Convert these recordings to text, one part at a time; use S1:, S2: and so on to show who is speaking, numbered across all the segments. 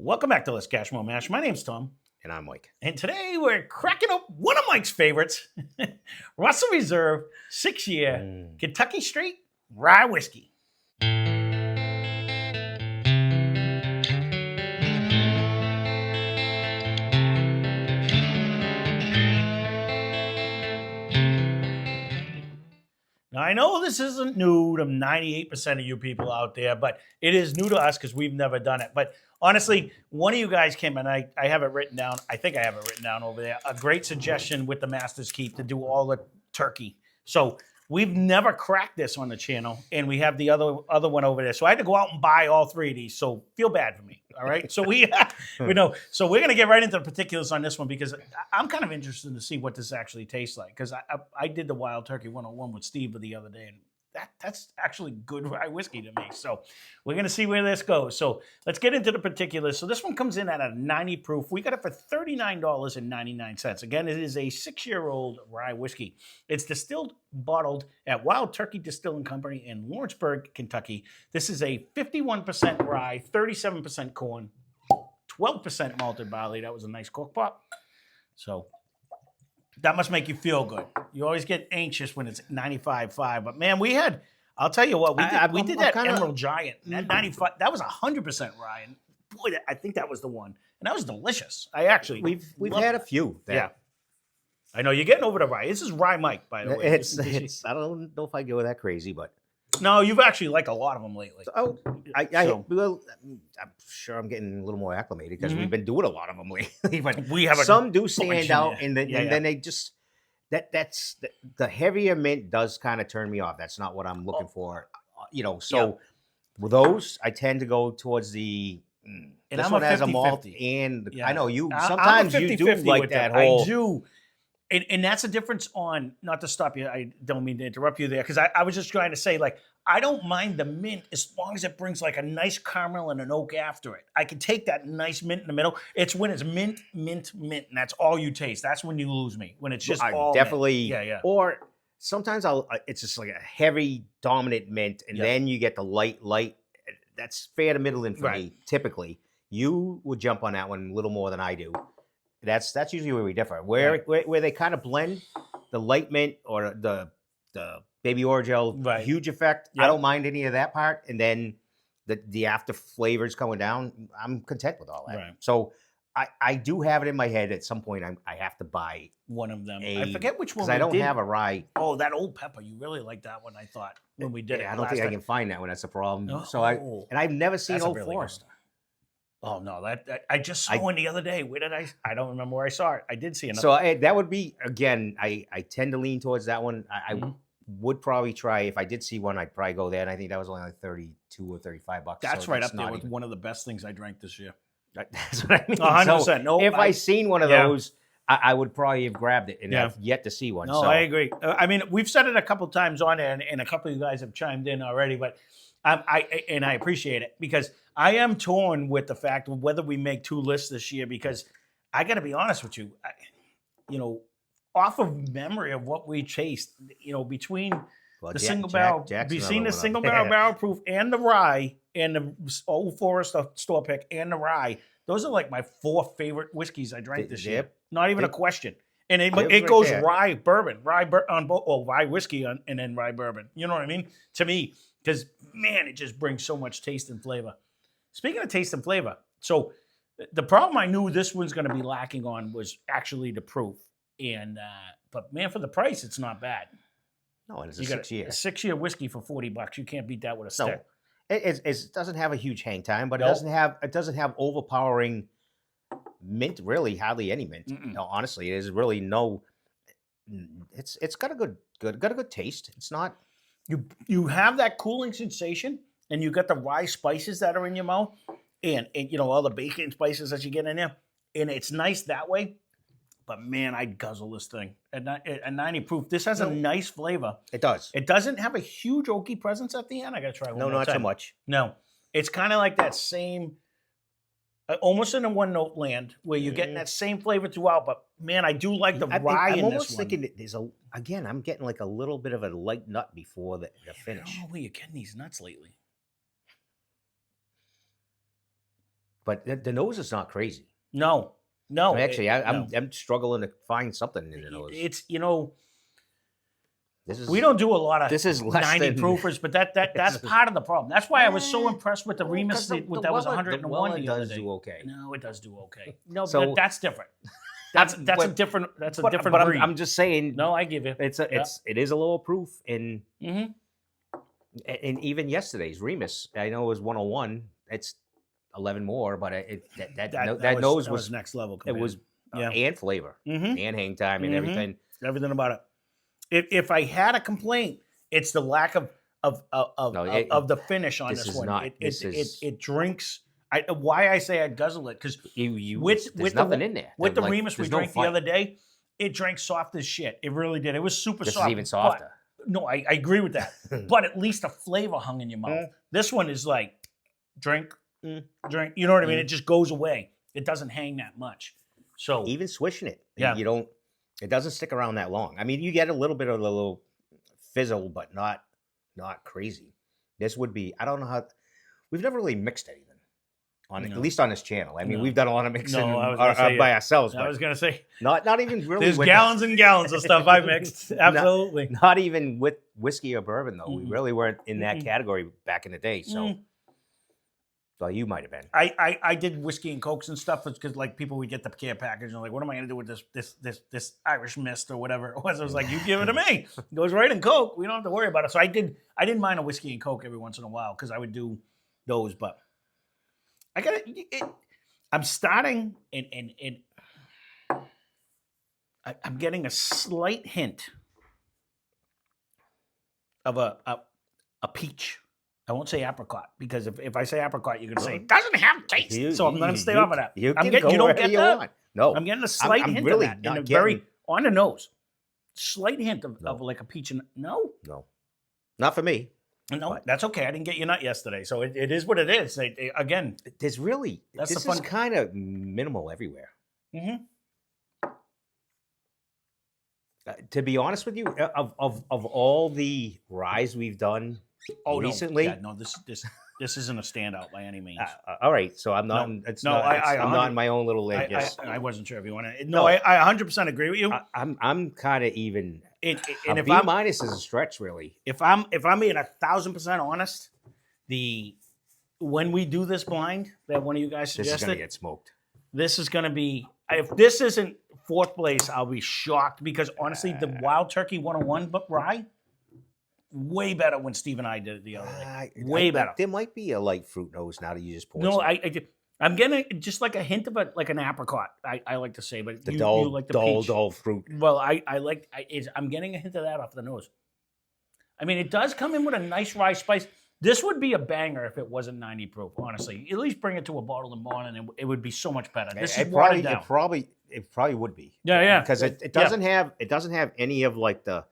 S1: Welcome back to Lesscashmoremash. My name's Tom,
S2: And I'm Mike.
S1: and today we're cracking up one of Mike's favorites, Russell Reserve 6-year Kentucky Straight Rye Whiskey. Now, I know this isn't new to 98% of you people out there, but it is new to us because we've never done it. But honestly, one of you guys came, and I have it written down. I think I have it written down over there. A great suggestion with the Master's Keep to do all the turkey. So we've never cracked this on the channel, and we have the other one over there. So I had to go out and buy all three of these. So feel bad for me. All right. So we know. So we're gonna get right into the particulars on this one because I'm kind of interested to see what this actually tastes like. Because I did the Wild Turkey 101 with Steve the other day, and that's actually good rye whiskey to me. So we're gonna see where this goes. So let's get into the particulars. So this one comes in at a 90 proof. We got it for $39.99. Again, it is a 6-year-old rye whiskey. It's distilled, bottled at Wild Turkey Distilling Company in Lawrenceburg, Kentucky. This is a 51% rye, 37% corn, 12% malted barley. That was a nice cork pop. So that must make you feel good. You always get anxious when it's 95.5. But man, I'll tell you what, we did that Emerald Giant. That 95, that was 100% rye. And boy, I think that was the one. And that was delicious.
S2: We've had a few.
S1: Yeah. I know you're getting over the rye. This is Rye Mike, by the way.
S2: It's I don't know if I go that crazy, but
S1: no, you've actually liked a lot of them lately.
S2: I'm sure I'm getting a little more acclimated because we've been doing a lot of them lately. But
S1: we have
S2: some do stand out, and then they just that's the heavier mint does kind of turn me off. That's not what I'm looking for, So with those, I tend to go towards the.
S1: And
S2: this
S1: I'm
S2: one
S1: a
S2: has
S1: 50,
S2: a malt,
S1: 50.
S2: and
S1: Yeah.
S2: I know you.
S1: I'm
S2: Sometimes
S1: a
S2: you
S1: 50-50
S2: do like
S1: with
S2: that
S1: them.
S2: whole.
S1: I do. And that's a difference on, not to stop you, I don't mean to interrupt you there, because I was just trying to say, like, I don't mind the mint as long as it brings like a nice caramel and an oak after it. I can take that nice mint in the middle. It's when it's mint, mint, mint, and that's all you taste. That's when you lose me, when it's just all
S2: definitely,
S1: mint. Yeah.
S2: Or sometimes it's just like a heavy dominant mint, and then you get the light. That's fair to middling for me. Typically, you would jump on that one a little more than I do. That's usually where we differ. Where they kind of blend the light mint or the baby orgeat, huge effect. Yep. I don't mind any of that part, and then the after flavors coming down. I'm content with all that. Right. So I do have it in my head. At some point, I have to buy
S1: one of them. I forget which one.
S2: Because I don't have a rye.
S1: Oh, that Old Pepper. You really like that one? I thought when we did it.
S2: I don't think I can find that one. That's a problem.
S1: Oh.
S2: So I've never seen Old Forester.
S1: Oh no, that I just saw one the other day. Where did I don't remember where I saw it. I did see another.
S2: So that would be, again, I tend to lean towards that one. I would probably try, if I did see one, I'd probably go there. And I think that was only like $32 or $35.
S1: That's so right up there with one of the best things I drank this year.
S2: That's what I mean.
S1: 100%.
S2: So
S1: no,
S2: if I seen one of those, I would probably have grabbed it, and I've yet to see one.
S1: No, I agree. I mean, we've said it a couple times on there, and a couple of you guys have chimed in already, but I appreciate it because I am torn with the fact of whether we make 2 lists this year, because I got to be honest with you, off of memory of what we chased, between the single barrel, between the single barrel proof and the rye and the Old Forester store pick and the rye, those are like my 4 favorite whiskeys I drank this year. Not even a question. And it goes rye bourbon, on both, rye whiskey and then rye bourbon. You know what I mean? To me, because man, it just brings so much taste and flavor. Speaking of taste and flavor, so the problem I knew this one's going to be lacking on was actually the proof. And but man, for the price, it's not bad.
S2: No, and it's a 6-year.
S1: A 6-year whiskey for $40. You can't beat that with a stick.
S2: No, it doesn't have a huge hang time, but it doesn't have overpowering mint. Really, hardly any mint. No, honestly, there's really no. It's got a good taste. It's not.
S1: You have that cooling sensation, and you got the rye spices that are in your mouth, and all the bacon spices that you get in there, and it's nice that way. But man, I'd guzzle this thing at 90 proof. This has a nice flavor.
S2: It does.
S1: It doesn't have a huge oaky presence at the end. I gotta try one more
S2: not
S1: time.
S2: so much.
S1: No, it's kind of like that same, almost in a one note land where you're getting that same flavor throughout. But man, I do like the rye in this one.
S2: I'm almost thinking that there's I'm getting like a little bit of a light nut before the finish.
S1: I don't know where you're getting these nuts lately.
S2: But the nose is not crazy.
S1: No.
S2: I mean, actually,
S1: no.
S2: I'm struggling to find something in the nose.
S1: It's
S2: This is
S1: we don't do a lot of
S2: this is less
S1: 90
S2: than
S1: proofers, but that's part of the problem. That's why I was so impressed with the
S2: Well,
S1: Remus
S2: 'cause the
S1: that was
S2: Weller-
S1: 101
S2: Weller
S1: the other
S2: does
S1: day.
S2: do okay.
S1: No, it does do okay. No,
S2: So-
S1: that's different. That's a
S2: but-
S1: different
S2: But
S1: breed.
S2: I'm just saying.
S1: No, I give you.
S2: It is a lower proof, and
S1: Mm-hmm.
S2: and even yesterday's Remus, I know it was 101. It's 11 more, but that nose was
S1: next level.
S2: it
S1: compared.
S2: was and flavor
S1: Mhm.
S2: and hang time and
S1: Mhm.
S2: everything.
S1: Everything about it. If I had a complaint, it's the lack of the finish on
S2: this
S1: this
S2: is
S1: one.
S2: not- this is-
S1: It drinks. Why I say I'd guzzle it because
S2: There's
S1: with
S2: nothing
S1: the,
S2: in there.
S1: with the
S2: Like,
S1: Remus we
S2: there's no
S1: drank the
S2: fight.
S1: other day, it drank soft as shit. It really did. It was super
S2: This
S1: soft.
S2: is even
S1: but-
S2: softer.
S1: no, I agree with that. But at least the flavor hung in your mouth.
S2: Mm.
S1: This one is like drink,
S2: Mm.
S1: drink. You know what I mean?
S2: Mm.
S1: It just goes away. It doesn't hang that much. So
S2: Even swishing it,
S1: Yeah.
S2: you don't. It doesn't stick around that long. I mean, you get a little bit of a little fizzle, but not crazy. This would be. I don't know how. We've never really mixed anything on
S1: No.
S2: at least on this channel. I mean,
S1: No.
S2: we've done a lot of mixing
S1: No, I was gonna say,
S2: by ourselves,
S1: I
S2: but
S1: was gonna say
S2: not even really.
S1: there's
S2: with
S1: gallons and gallons of stuff I mixed. Absolutely.
S2: Not even with whiskey or bourbon though. We
S1: Mm-mm.
S2: really weren't in that
S1: Mm-mm.
S2: category back in the day. So,
S1: Mm.
S2: well, you might have been.
S1: I did whiskey and cokes and stuff because like people would get the care package and they're like, what am I gonna do with this Irish mist or whatever it was? I was like, you give it to me. It goes right in Coke. We don't have to worry about it. So I didn't mind a whiskey and Coke every once in a while because I would do those, but I'm starting and I'm getting a slight hint of a peach. I won't say apricot because if I say apricot, you're gonna say it doesn't have taste. So I'm gonna stay off of that.
S2: You
S1: I'm
S2: can
S1: getting
S2: go
S1: you don't
S2: wherever
S1: get
S2: you
S1: that.
S2: want. No,
S1: I'm getting a slight
S2: I'm
S1: hint
S2: really
S1: of that,
S2: not
S1: and a very
S2: getting-
S1: on the nose, slight hint of
S2: No.
S1: like a peach. And no,
S2: not for me.
S1: no,
S2: But-
S1: that's okay. I didn't get your nut yesterday, so it is what it is. Again,
S2: There's really
S1: That's
S2: this
S1: the
S2: is
S1: fun-
S2: kind of minimal everywhere.
S1: mhm.
S2: To be honest with you, of all the ryes we've done recently,
S1: no, yeah, no, this isn't a standout by any means.
S2: all right. So I'm not.
S1: No,
S2: it's
S1: no,
S2: not, I'm not in
S1: 100
S2: my own little lane.
S1: I wasn't sure if you want to.
S2: No.
S1: No, I 100% agree with you.
S2: I'm kind of even.
S1: And
S2: A
S1: if
S2: B
S1: I'm
S2: minus is a stretch, really.
S1: if I'm being 1,000% honest, when we do this blind that one of you guys
S2: This is gonna
S1: suggested,
S2: get smoked.
S1: this is going to be. If this isn't fourth place, I'll be shocked because honestly, the Wild Turkey 101 rye, way better when Steve and I did it the other day. Way better.
S2: There might be a light fruit nose now that you just poured.
S1: No,
S2: some.
S1: I'm getting just like a hint of like an apricot. I like to say, but
S2: the
S1: you
S2: dull,
S1: like the
S2: dull,
S1: peach.
S2: dull fruit.
S1: Well, I'm getting a hint of that off the nose. I mean, it does come in with a nice rye spice. This would be a banger if it wasn't 90 proof. Honestly, at least bring it to a bottle and bond, and it would be so much better. This is watered down.
S2: It probably would be.
S1: Yeah,
S2: Because it doesn't have any of like the.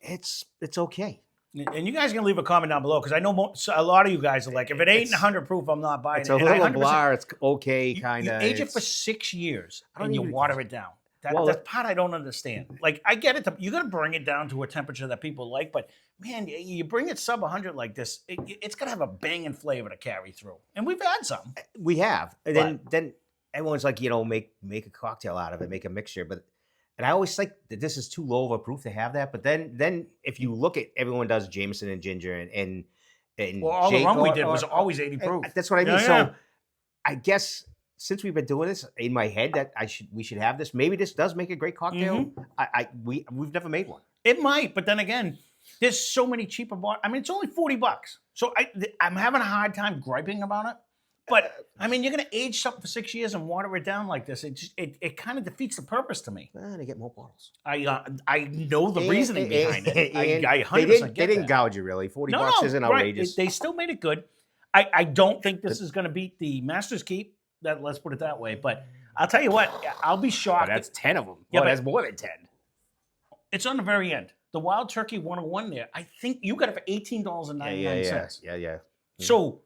S2: It's okay.
S1: And you guys can leave a comment down below because I know a lot of you guys are like, if it ain't 100 proof, I'm not buying
S2: It's
S1: it.
S2: a
S1: And I
S2: little
S1: 100%
S2: blar. It's okay,
S1: You
S2: kind of.
S1: age it for 6 years
S2: I don't
S1: and you
S2: even-
S1: water it down.
S2: Well,
S1: That's the part I don't understand. Like, I get it. You got to bring it down to a temperature that people like, but man, you bring it sub 100 like this, it's got to have a banging flavor to carry through. And we've had some.
S2: We have, and then everyone's like, make a cocktail out of it, make a mixture. But and I always think that this is too low of a proof to have that. But then if you look at everyone does Jameson and ginger and
S1: Well, all the rum we did was always 80 proof.
S2: That's what I mean.
S1: Yeah,
S2: So
S1: yeah.
S2: I guess since we've been doing this in my head that we should have this. Maybe this does make a great cocktail.
S1: Mm-hmm.
S2: We've never made one.
S1: It might, but then again, there's so many cheaper bottles. I mean, it's only $40. So I'm having a hard time griping about it. But I mean, you're going to age something for 6 years and water it down like this. It kind of defeats the purpose to me.
S2: They get more bottles.
S1: I know the reasoning behind it. I 100%
S2: they
S1: get
S2: didn't
S1: that.
S2: gouge you really. $40
S1: No,
S2: isn't
S1: right.
S2: outrageous.
S1: They still made it good. I don't think this is going to beat the Master's Keep. Let's put it that way. But I'll tell you what, I'll be shocked.
S2: But that's 10 of them.
S1: Yeah,
S2: Well,
S1: but-
S2: that's more than 10.
S1: It's on the very end. The Wild Turkey 101 there. I think you got it for $18.99.
S2: Yeah.
S1: So,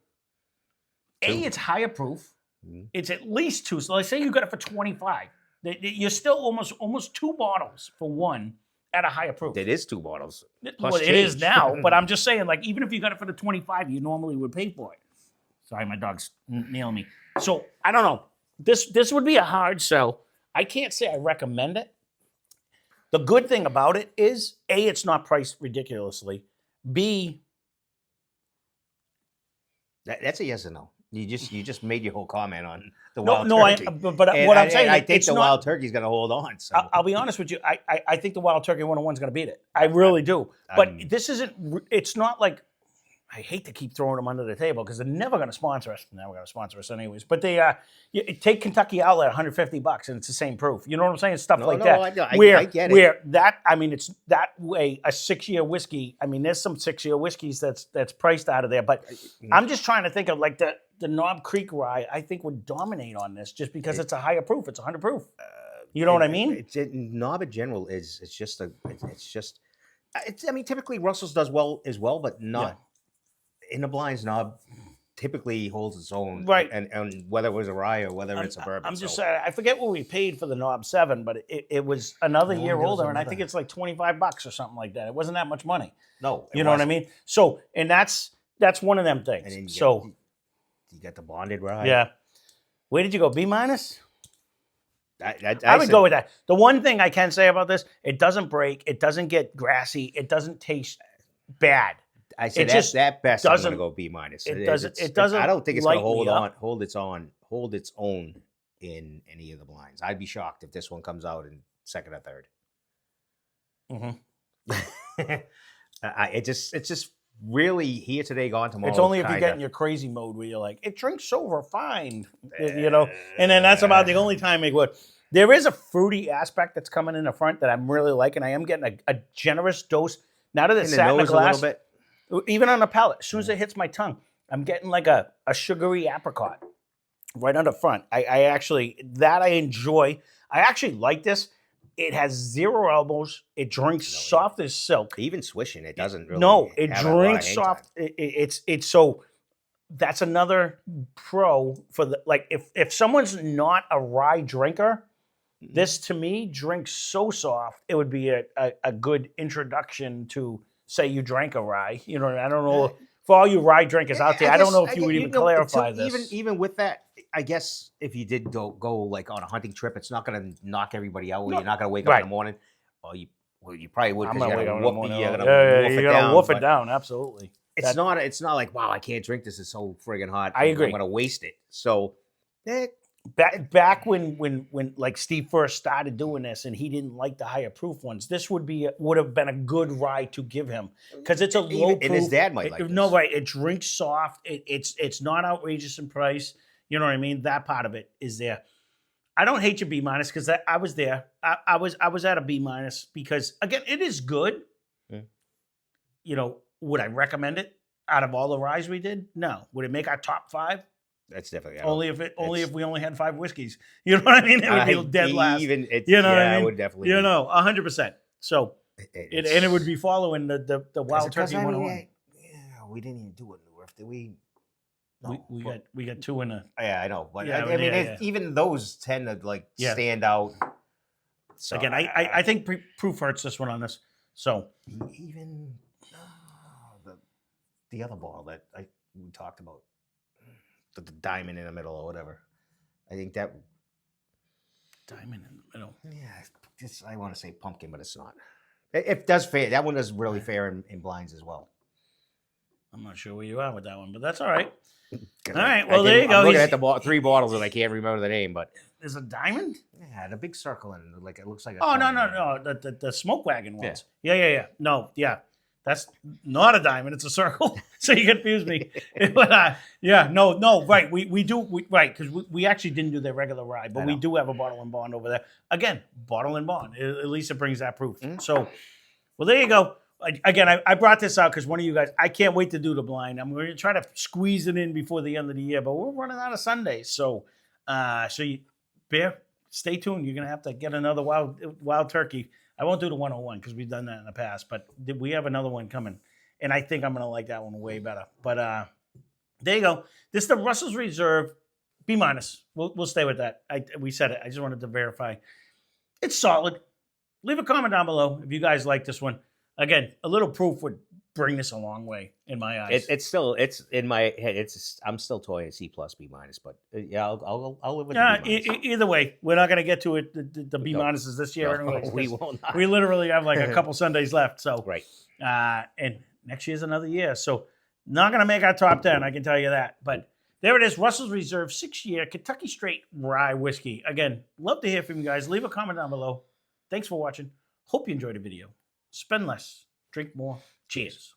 S2: Two.
S1: it's higher proof.
S2: Mhm.
S1: It's at least 2. So let's say you got it for 25. You're still almost 2 bottles for one at a higher proof.
S2: It is 2 bottles.
S1: Well, it is now, but I'm just saying, like, even if you got it for the 25, you normally would pay for it. Sorry, my dog's nailing me. So I don't know. This would be a hard sell. I can't say I recommend it. The good thing about it is, A, it's not priced ridiculously. B,
S2: That's a yes or no. You just made your whole comment on the
S1: no,
S2: wild
S1: no.
S2: turkey.
S1: But
S2: And
S1: what I'm saying,
S2: I think
S1: it's
S2: the
S1: not,
S2: wild turkey's going to hold on. So
S1: I'll be honest with you. I think the Wild Turkey 101 is going to beat it. I really do. But this isn't. It's not like. I hate to keep throwing them under the table because they're never going to sponsor us. They're never going to sponsor us anyways. But they take Kentucky Outlet $150 and it's the same proof. You know what I'm saying? Stuff like that.
S2: I get it.
S1: Where that, I mean, it's that way. A 6-year whiskey. I mean, there's some 6-year whiskeys that's priced out of there. But I'm just trying to think of like the Knob Creek rye. I think would dominate on this just because it's a higher proof. It's 100 proof. You know what I mean?
S2: Knob in general is I mean, typically Russell's does well as well, but not in the blinds. Knob typically holds its own,
S1: right?
S2: And whether it was a rye or whether it's a bourbon.
S1: I'm just saying, I forget what we paid for the Knob 7, but it was another year older, and I think it's like $25 or something like that. It wasn't that much money.
S2: No,
S1: you know what I mean. So, and that's one of them things.
S2: And
S1: so
S2: you got the bonded rye.
S1: Yeah. Where did you go? B-? I would go with that. The one thing I can say about this, it doesn't break. It doesn't get grassy. It doesn't taste bad.
S2: I said that best. I'm going to go B-.
S1: It doesn't.
S2: I don't think it's going to hold its own in any of the blinds. I'd be shocked if this one comes out in second or third. It's just really here today, gone tomorrow.
S1: It's only if you get in your crazy mode where you're like, it drinks so refined, you know, and then that's about the only time it would. There is a fruity aspect that's coming in the front that I'm really liking. I am getting a generous dose. Now that it's sat in the glass, a little bit. Even on the palate, as soon as it hits my tongue, I'm getting like a sugary apricot right on the front. I enjoy. I actually like this. It has 0 elbows. It drinks soft as silk.
S2: Even swishing, it doesn't really.
S1: No, it drinks soft. It's so. That's another pro for the like. If someone's not a rye drinker, this to me drinks so soft. It would be a good introduction to say you drank a rye. You know, I don't know for all you rye drinkers out there. I don't know if you would even clarify this.
S2: Even with that. I guess if you did go like on a hunting trip, it's not going to knock everybody out. You're not going to wake up in the morning. Or you probably would because you're going to
S1: woof it down. Absolutely.
S2: It's not like, wow, I can't drink this. It's so friggin' hot.
S1: I agree.
S2: I'm going to waste it. So
S1: back when like Steve first started doing this and he didn't like the higher proof ones, this would have been a good rye to give him because it's a low proof.
S2: And his dad might like this.
S1: No, right. It drinks soft. It's not outrageous in price. You know what I mean? That part of it is there. I don't hate your B- because I was there. I was at a B- because again, it is good. You know, would I recommend it out of all the ryes we did? No. Would it make our top 5?
S2: That's definitely
S1: if we only had 5 whiskeys. You know what I mean? It would be dead last. You know what I mean?
S2: I would definitely.
S1: 100%. So it would be following the Wild Turkey 101.
S2: We didn't even do it in the roof, did we?
S1: No, we got 2 in a.
S2: Yeah, I know, but I mean, even those tend to like stand out. So
S1: again, I think proof hurts this one on this. So
S2: even the other bottle that we talked about, the diamond in the middle or whatever. I think that
S1: diamond in the middle.
S2: Yeah, I want to say pumpkin, but it's not. It does fare. That one does really fare in blinds as well.
S1: I'm not sure where you are with that one, but that's all right. All right, well, there you go.
S2: I'm looking at the 3 bottles and I can't remember the name, but
S1: there's a diamond.
S2: Yeah, the big circle in it, like it looks like.
S1: Oh no, the smoke wagon ones. Yeah. No, yeah, that's not a diamond. It's a circle. So you confused me. But no, right. We do right because we actually didn't do their regular rye, but we do have a bottle and bond over there. Again, bottle and bond. At least it brings that proof. So, well, there you go. Again, I brought this out because one of you guys, I can't wait to do the blind. I'm going to try to squeeze it in before the end of the year, but we're running out of Sundays. So, Bear, stay tuned. You're going to have to get another wild turkey. I won't do the 101 because we've done that in the past, but we have another one coming, and I think I'm going to like that one way better. But there you go. This is the Russell's Reserve B-. We'll stay with that. We said it. I just wanted to verify. It's solid. Leave a comment down below if you guys like this one. Again, a little proof would bring this a long way in my eyes.
S2: It's in my head. I'm still toying C plus B minus, but yeah, I'll live with
S1: Yeah,
S2: the B minus.
S1: either way, we're not going to get to it. The B
S2: No.
S1: minuses this year,
S2: No,
S1: anyways.
S2: we will not.
S1: We literally have like a couple Sundays left. So
S2: Right.
S1: and next year's another year. So not going to make our top 10, I can tell you that. But there it is, Russell's Reserve 6-year Kentucky Straight Rye Whiskey. Again, love to hear from you guys. Leave a comment down below. Thanks for watching. Hope you enjoyed the video. Spend less, drink more. Cheers.